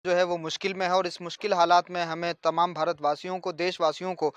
जो है वो मुश्किल में है और इस मुश्किल हालात में हमें तमाम भारतवासियों को, देशवासियों को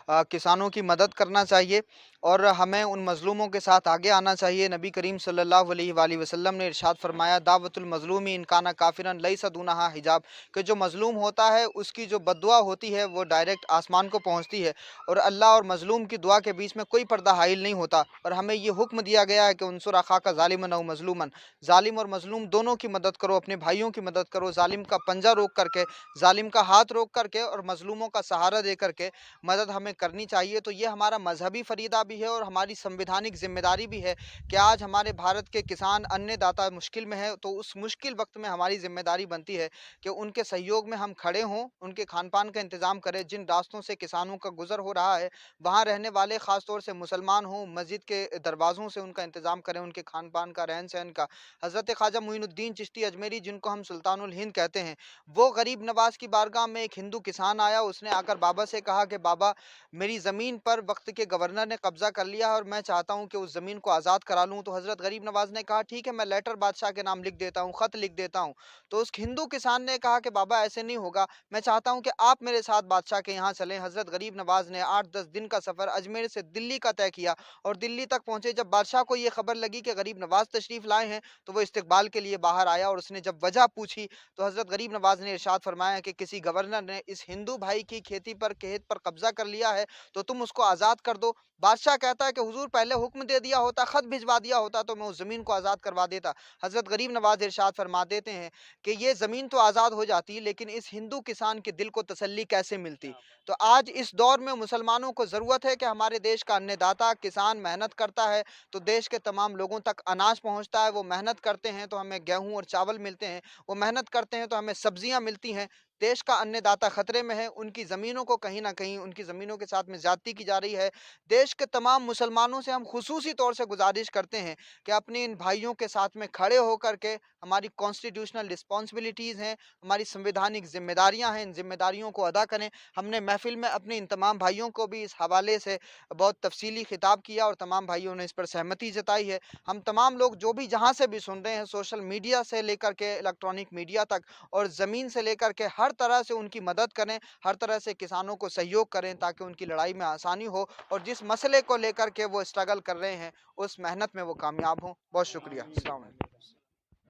किसानों की मदद करना चाहिए और हमें उन मज़लूमों के साथ आगे आना चाहिए। नबी करीम सल्लल्लाहु अलैहि वसल्लम ने इरशाद फरमाया, दावतुल मज़लूमी इन काना काफ़िरन लैसा दूनहा हिजाब, कि जो मज़लूम होता है उसकी जो बद्दुआ होती है वो डायरेक्ट आसमान को पहुँचती है और अल्लाह और मज़लूम की दुआ के बीच में कोई पर्दा हाइल नहीं होता। और हमें ये हुक्म दिया गया है कि उनसुर अखाका ज़ालिमन औ मज़लूमन, ज़ालिम और मज़लूम दोनों की मदद करो, अपने भाइयों की मदद करो, ज़ालिम का पंजा रोक करके, ज़ालिम का हाथ रोक करके और मज़लूमों का सहारा दे करके मदद हमें करनी चाहिए। तो ये हमारा मजहबी फरीदा भी है और हमारी संवैधानिक जिम्मेदारी भी है कि आज हमारे भारत के किसान अन्नदाता मुश्किल में है, तो उस मुश्किल वक्त में हमारी जिम्मेदारी बनती है कि उनके सहयोग में हम खड़े हों, उनके खान पान का इंतज़ाम करें। जिन रास्तों से किसानों का गुजर हो रहा है वहाँ रहने वाले ख़ास तौर से मुसलमान हों, मस्जिद के दरवाज़ों से उनका इंतज़ाम करें, उनके खान पान का, रहन सहन का। हज़रत ख्वाजा मुइनुद्दीन चिश्ती अजमेरी, जिनको हम सुल्तानुल हिंद कहते हैं, वो गरीब नवाज की बारगाह में एक हिंदू किसान आया। उसने आकर बाबा से कहा कि बाबा, मेरी ज़मीन पर वक्त के गवर्नर ने कब्जा कर लिया है और मैं चाहता हूँ कि उस ज़मीन को आज़ाद करा लूँ। तो हज़रत गरीब नवाज ने कहा, ठीक है, मैं लेटर बादशाह के नाम लिख देता हूँ, ख़त लिख देता हूँ। तो उस हिंदू किसान ने कहा कि बाबा ऐसे नहीं होगा, मैं चाहता हूँ कि आप मेरे साथ बादशाह के यहाँ चलें। हज़रत गरीब नवाज ने 8-10 दिन का सफ़र अजमेर से दिल्ली का तय किया और दिल्ली तक पहुँचे। जब बादशाह को ये खबर लगी कि गरीब नवाज तशरीफ़ लाए हैं तो वो इस्तकबाल के लिए बाहर आया और उसने जब वजह पूछी तो हज़रत गरीब नवाज ने इरशाद फरमाया कि किसी गवर्नर ने इस हिंदू भाई की खेत पर कब्जा कर लिया है तो तुम उसको आज़ाद कर दो। बादशाह कहता है कि हुजूर पहले हुक्म दे दिया होता, खत भिजवा दिया होता तो मैं उस ज़मीन को आज़ाद करवा देता। हज़रत गरीब नवाज इरशाद फरमा देते हैं कि ये ज़मीन तो आज़ाद हो जाती लेकिन इस हिंदू किसान के दिल को तसल्ली कैसे मिलती। तो आज इस दौर में मुसलमानों को ज़रूरत है कि हमारे देश का अन्नदाता किसान मेहनत करता है तो देश के तमाम लोगों तक अनाज पहुँचता है। वो मेहनत करते हैं तो हमें गेहूँ और चावल मिलते हैं, वो मेहनत करते हैं तो हमें सब्जियां मिलती हैं। देश का अन्नदाता खतरे में है, उनकी ज़मीनों को कहीं ना कहीं उनकी ज़मीनों के साथ में ज़्यादती की जा रही है। देश के तमाम मुसलमानों से हम खुसूसी तौर से गुजारिश करते हैं कि अपने इन भाइयों के साथ में खड़े होकर के, हमारी कॉन्स्टिट्यूशनल रिस्पॉन्सिबिलिटीज़ हैं, हमारी संवैधानिक जिम्मेदारियां हैं, इन जिम्मेदारियों को अदा करें। हमने महफिल में अपने इन तमाम भाइयों को भी इस हवाले से बहुत तफसीली खिताब किया और तमाम भाइयों ने इस पर सहमति जताई है। हम तमाम लोग जो भी जहाँ से भी सुन रहे हैं, सोशल मीडिया से लेकर के इलेक्ट्रॉनिक मीडिया तक और ज़मीन से लेकर के हर तरह से उनकी मदद करें, हर तरह से किसानों को सहयोग करें ताकि उनकी लड़ाई में आसानी हो और जिस मसले को लेकर के वो स्ट्रगल कर रहे हैं उस मेहनत में वो कामयाब हों। बहुत शुक्रिया। अस्सलाम वालेकुम।